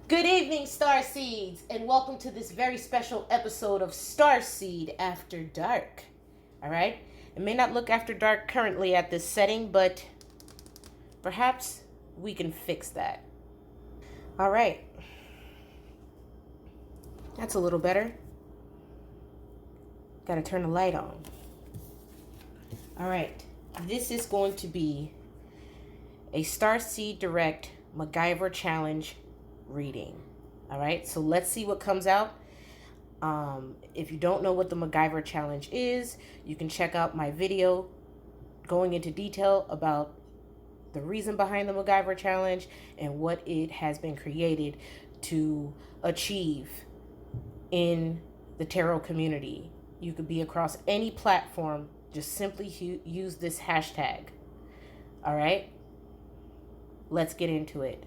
Good evening, Starseeds, and welcome to this very special episode of Starseed After Dark. Alright? It may not look after dark currently at this setting, but perhaps we can fix that. Alright. That's a little better. Gotta turn the light on. Alright. This is going to be a Starseed Direct MacGyver Challenge reading. All right, so let's see what comes out. If you don't know what the MacGyver Challenge is, you can check out my video going into detail about the reason behind the MacGyver Challenge and what it has been created to achieve in the tarot community. You could be across any platform, just simply use this hashtag. All right, let's get into it.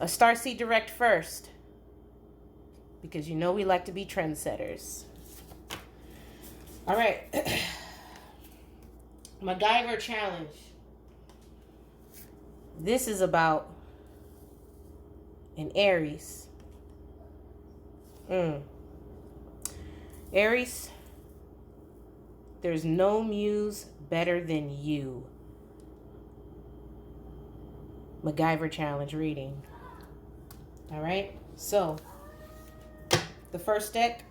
A Starseed Direct first, because you know we like to be trendsetters. All right. MacGyver Challenge. This is about an Aries. Aries, there's no muse better than you. MacGyver Challenge reading. All right, so the first deck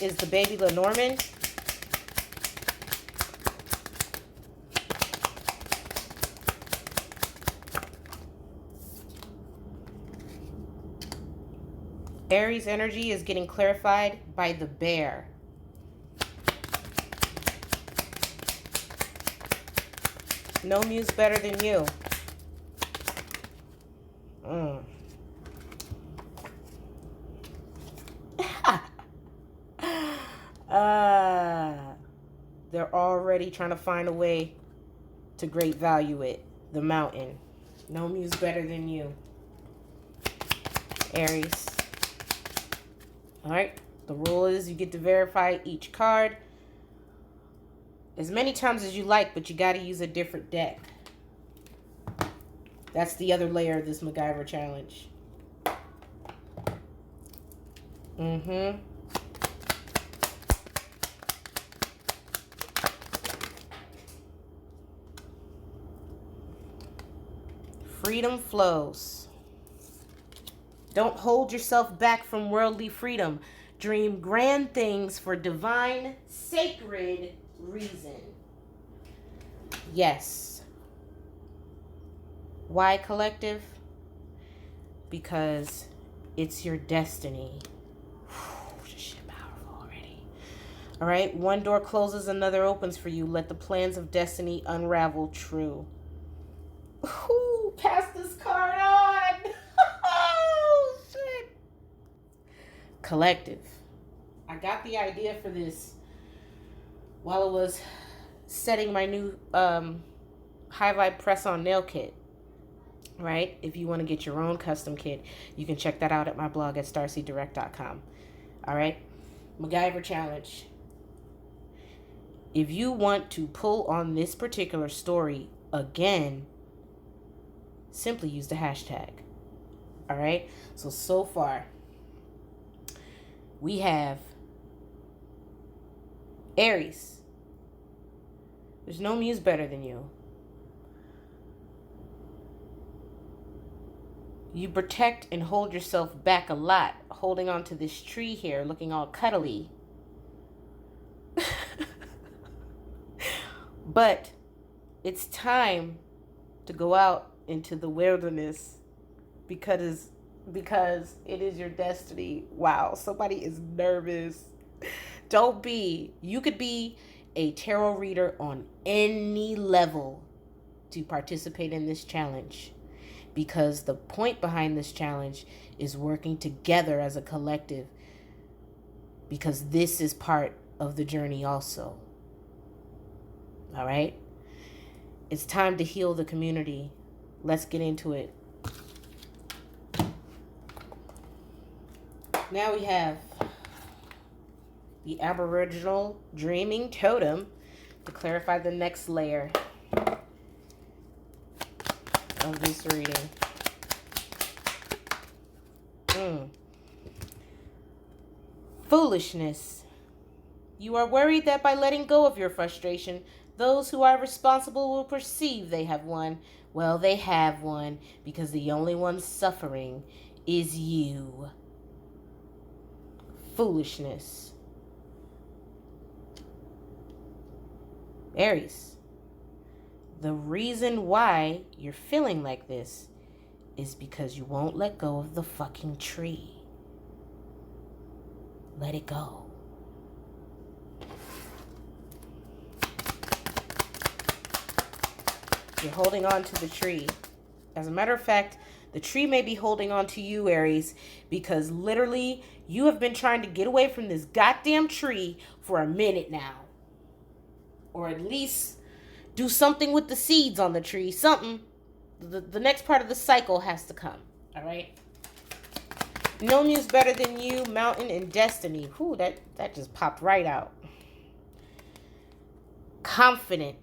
is the Baby Lenormand. Aries energy is getting clarified by the Bear. No muse better than you. They're already trying to find a way to great value it. The Mountain. No muse better than you. Aries. Alright. The rule is you get to verify each card as many times as you like, but you got to use a different deck. That's the other layer of this MacGyver Challenge. Freedom flows. Don't hold yourself back from worldly freedom. Dream grand things for divine, sacred reason. Yes. Why, collective? Because it's your destiny. This shit powerful already. All right. One door closes, another opens for you. Let the plans of destiny unravel true. Pass this card on. Oh, shit. Collective. I got the idea for this while I was setting my new high vibe press on nail kit. Right? If you want to get your own custom kit, you can check that out at my blog at starseeddirect.com. All right? MacGyver Challenge. If you want to pull on this particular story again, simply use the hashtag. All right? So far, we have Aries. There's no muse better than you. You protect and hold yourself back a lot, holding on to this tree here, looking all cuddly. But it's time to go out into the wilderness because it is your destiny. Wow, somebody is nervous. Don't be. You could be a tarot reader on any level to participate in this challenge, because the point behind this challenge is working together as a collective, because this is part of the journey also. All right? It's time to heal the community. Let's get into it. Now we have the Aboriginal Dreaming Totem to clarify the next layer of this reading. Foolishness. You are worried that by letting go of your frustration, those who are responsible will perceive they have won. Well, they have won, because the only one suffering is you. Foolishness. Aries. The reason why you're feeling like this is because you won't let go of the fucking tree. Let it go. You're holding on to the tree. As a matter of fact, the tree may be holding on to you, Aries, because literally you have been trying to get away from this goddamn tree for a minute now. Or at least do something with the seeds on the tree. Something. The next part of the cycle has to come. All right? No Muse better than you, Mountain, and Destiny. Whew, that just popped right out. Confident.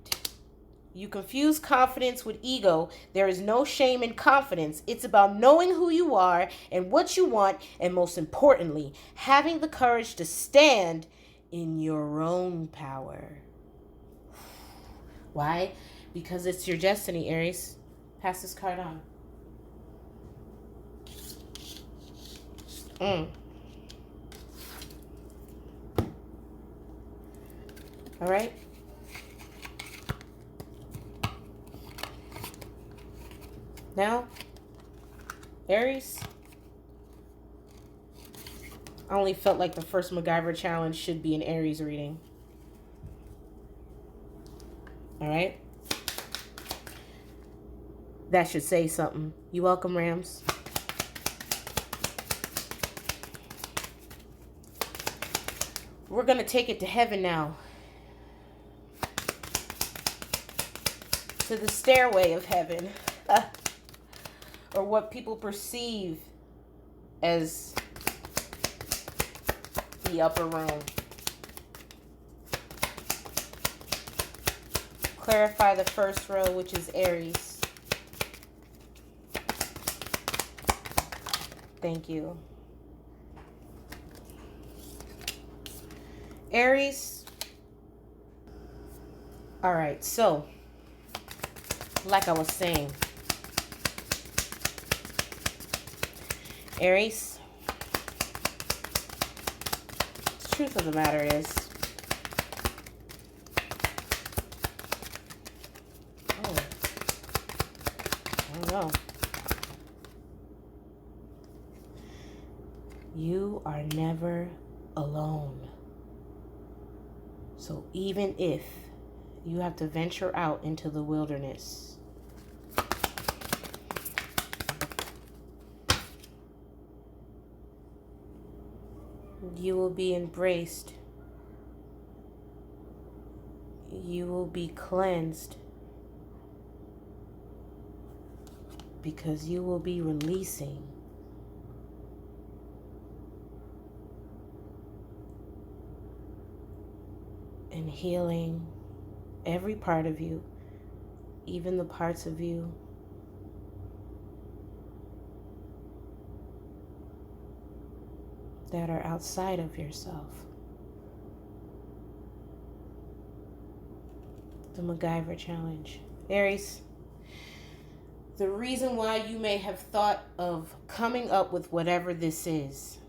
You confuse confidence with ego. There is no shame in confidence. It's about knowing who you are and what you want, and most importantly, having the courage to stand in your own power. Why? Because it's your destiny, Aries. Pass this card on. All right? Now, Aries, I only felt like the first MacGyver challenge should be an Aries reading. All right? That should say something. You welcome, Rams. We're going to take it to heaven now. To the stairway of heaven. Or what people perceive as the upper room. Clarify the first row, which is Aries. Thank you. Aries. All right, so like I was saying, Aries, the truth of the matter is, I don't know. You are never alone. So even if you have to venture out into the wilderness, you will be embraced. You will be cleansed. Because you will be releasing. And healing every part of you, even the parts of you that are outside of yourself. The MacGyver challenge. Aries, the reason why you may have thought of coming up with whatever this is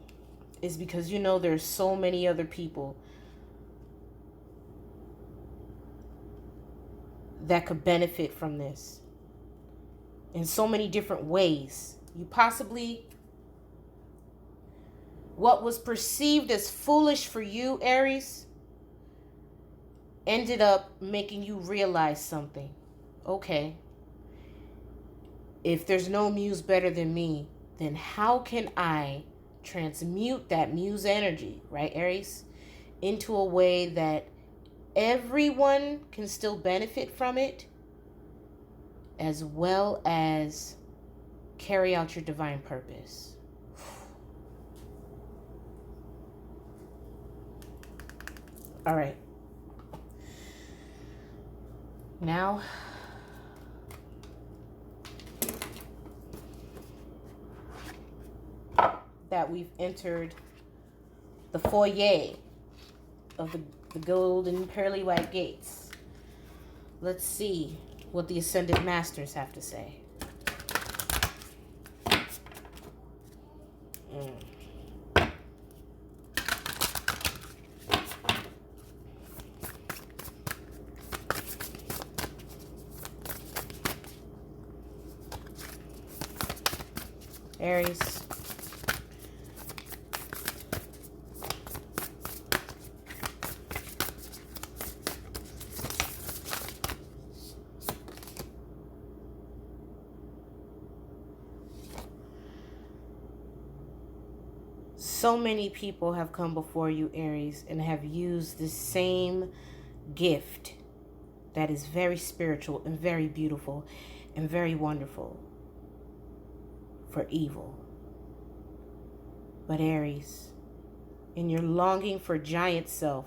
because you know there's so many other people that could benefit from this in so many different ways. You possibly, what was perceived as foolish for you, Aries, ended up making you realize something. Okay, if there's no Muse better than me, then how can I transmute that Muse energy, right, Aries, into a way that everyone can still benefit from it, as well as carry out your divine purpose? All right. Now, that we've entered the foyer of the golden pearly white gates. Let's see what the Ascended Masters have to say. Aries. So many people have come before you, Aries, and have used the same gift that is very spiritual and very beautiful and very wonderful for evil. But Aries, in your longing for giant self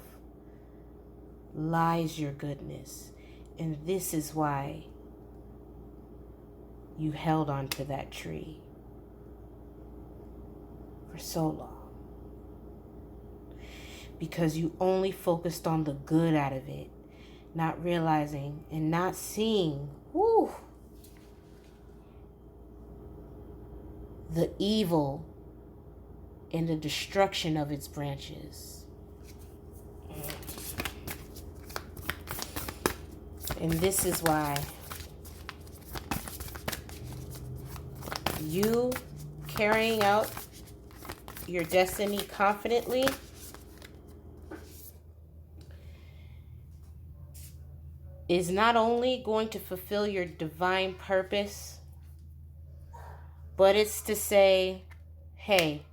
lies your goodness. And this is why you held on to that tree for so long. Because you only focused on the good out of it, not realizing and not seeing, the evil and the destruction of its branches. And this is why you carrying out your destiny confidently is not only going to fulfill your divine purpose, but it's to say, hey,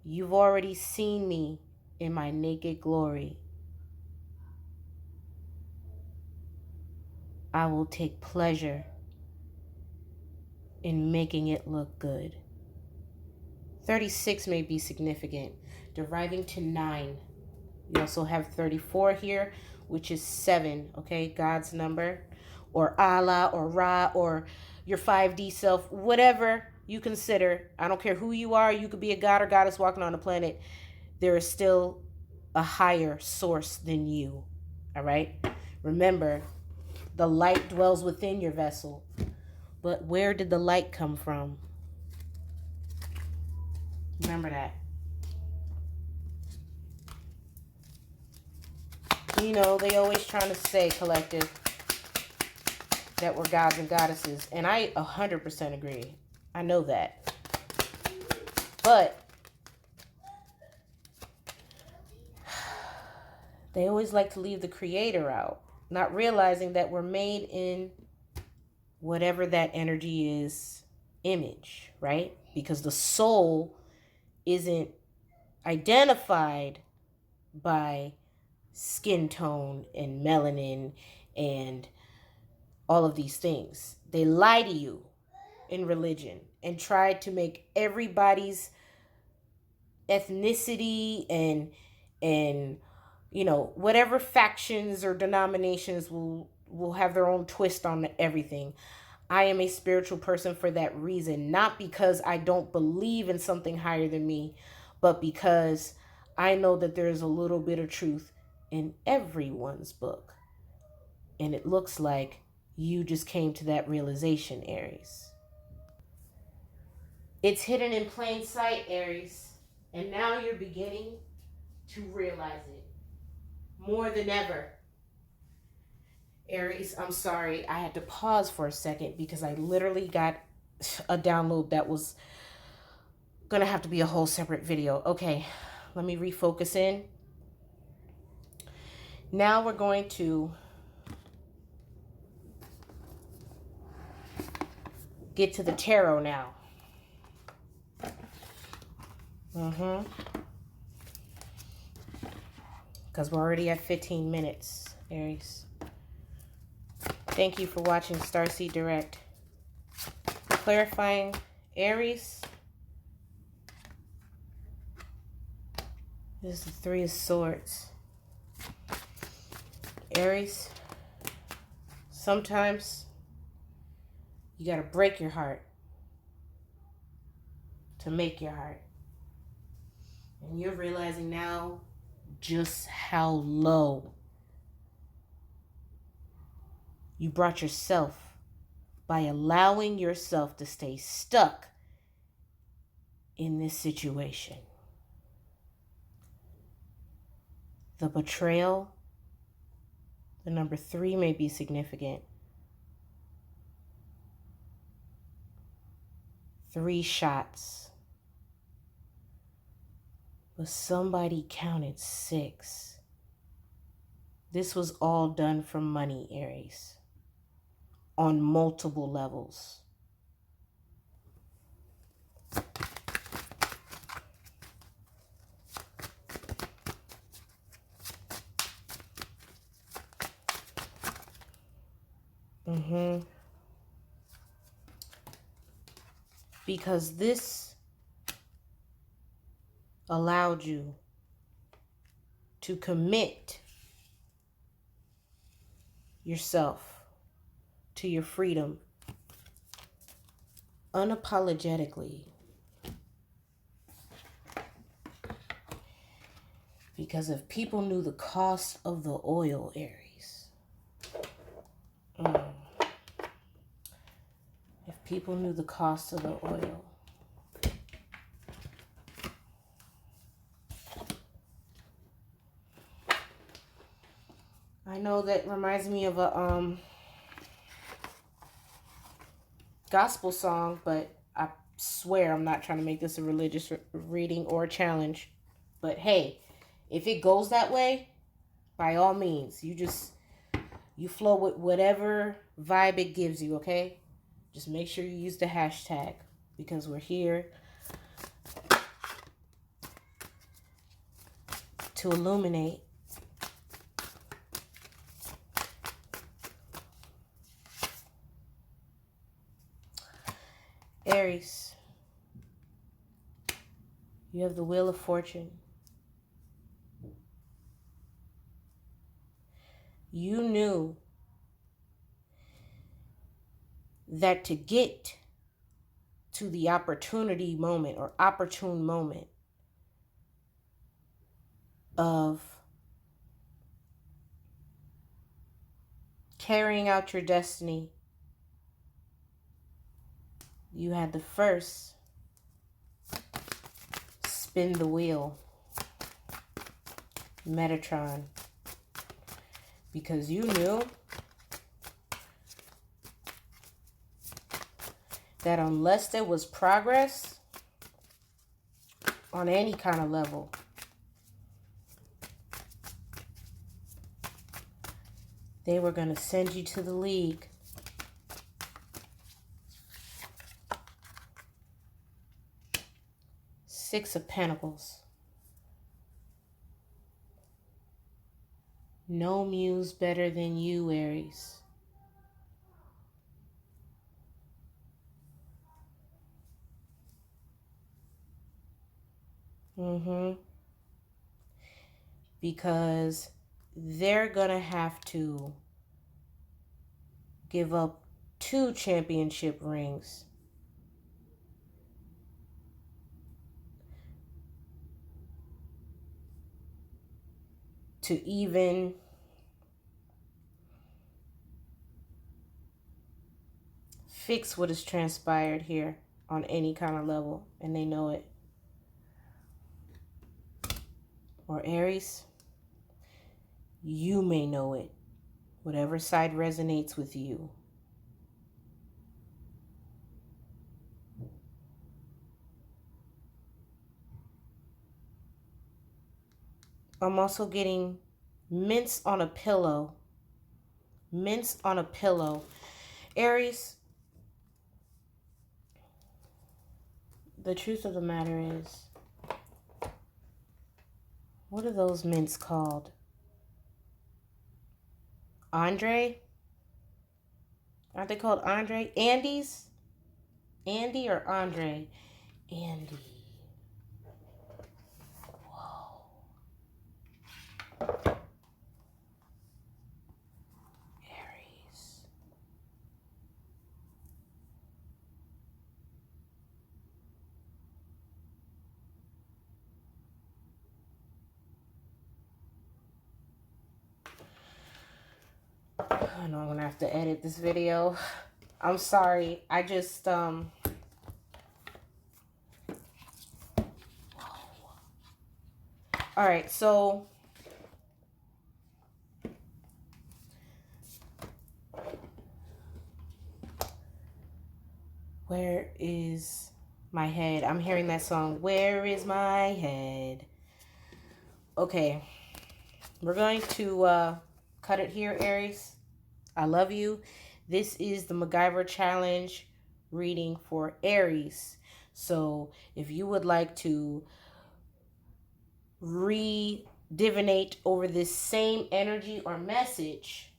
you've already seen me in my naked glory. I will take pleasure in making it look good. 36 may be significant, deriving to 9. We also have 34 here, which is 7, okay? God's number, or Allah, or Ra, or your 5D self, whatever you consider. I don't care who you are. You could be a god or goddess walking on the planet. There is still a higher source than you, all right? Remember, the light dwells within your vessel. But where did the light come from? Remember that. You know, they always trying to say, collective, that we're gods and goddesses. And I 100% agree. I know that. But they always like to leave the creator out, not realizing that we're made in whatever that energy is, image, right? Because the soul isn't identified by skin tone and melanin and all of these things. They lie to you in religion and try to make everybody's ethnicity and you know, whatever factions or denominations will have their own twist on everything. I am a spiritual person for that reason, not because I don't believe in something higher than me, but because I know that there's a little bit of truth in everyone's book. And it looks like you just came to that realization, Aries. It's hidden in plain sight, Aries. And now you're beginning to realize it more than ever. Aries, I'm sorry. I had to pause for a second because I literally got a download that was going to have to be a whole separate video. Okay, let me refocus in. Now we're going to get to the tarot now. Because we're already at 15 minutes, Aries. Thank you for watching Starseed Direct. Clarifying, Aries. This is the 3 of Swords. Aries, sometimes you got to break your heart to make your heart. And you're realizing now just how low you brought yourself by allowing yourself to stay stuck in this situation. The betrayal, the number 3 may be significant. 3 shots. But somebody counted 6. This was all done for money, Aries. On multiple levels. Because this allowed you to commit yourself to your freedom unapologetically. Because if people knew the cost of the oil, Aries. If people knew the cost of the oil. I know that reminds me of a gospel song, but I swear I'm not trying to make this a religious reading or a challenge. But hey, if it goes that way, by all means, you flow with whatever vibe it gives you, okay? Just make sure you use the hashtag, because we're here to illuminate. Aries, you have the Wheel of Fortune. You knew that to get to the opportunity moment or opportune moment of carrying out your destiny, you had to first spin the wheel, Metatron, because you knew that unless there was progress on any kind of level, they were going to send you to the league. Six of Pentacles. No muse better than you, Aries. Because they're going to have to give up 2 championship rings to even fix what has transpired here on any kind of level, and they know it. Or Aries, you may know it, whatever side resonates with you. I'm also getting mints on a pillow. Mints on a pillow. Aries, the truth of the matter is, what are those mints called? Andre? Aren't they called Andre? Andes? Andy or Andre? Andy. Whoa. Aries. I know I'm gonna have to edit this video. I'm sorry. I just all right, so where is my head? I'm hearing that song. Where is my head? Okay. We're going to cut it here, Aries. I love you. This is the MacGyver Challenge reading for Aries. So if you would like to re-divinate over this same energy or message,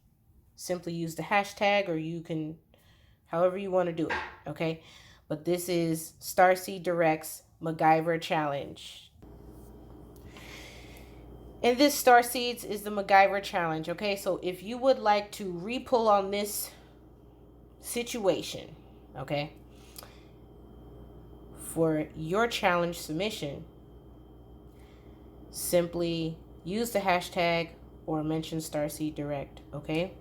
simply use the hashtag, or you can, however you want to do it, okay? But this is Starseed Direct's MacGyver Challenge. And this Starseeds is the MacGyver Challenge, okay? So if you would like to re-pull on this situation, okay, for your challenge submission, simply use the hashtag or mention Starseed Direct, okay?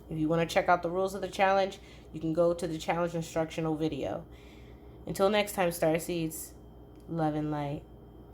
If you want to check out the rules of the challenge, you can go to the challenge instructional video. Until next time, Starseeds, love and light.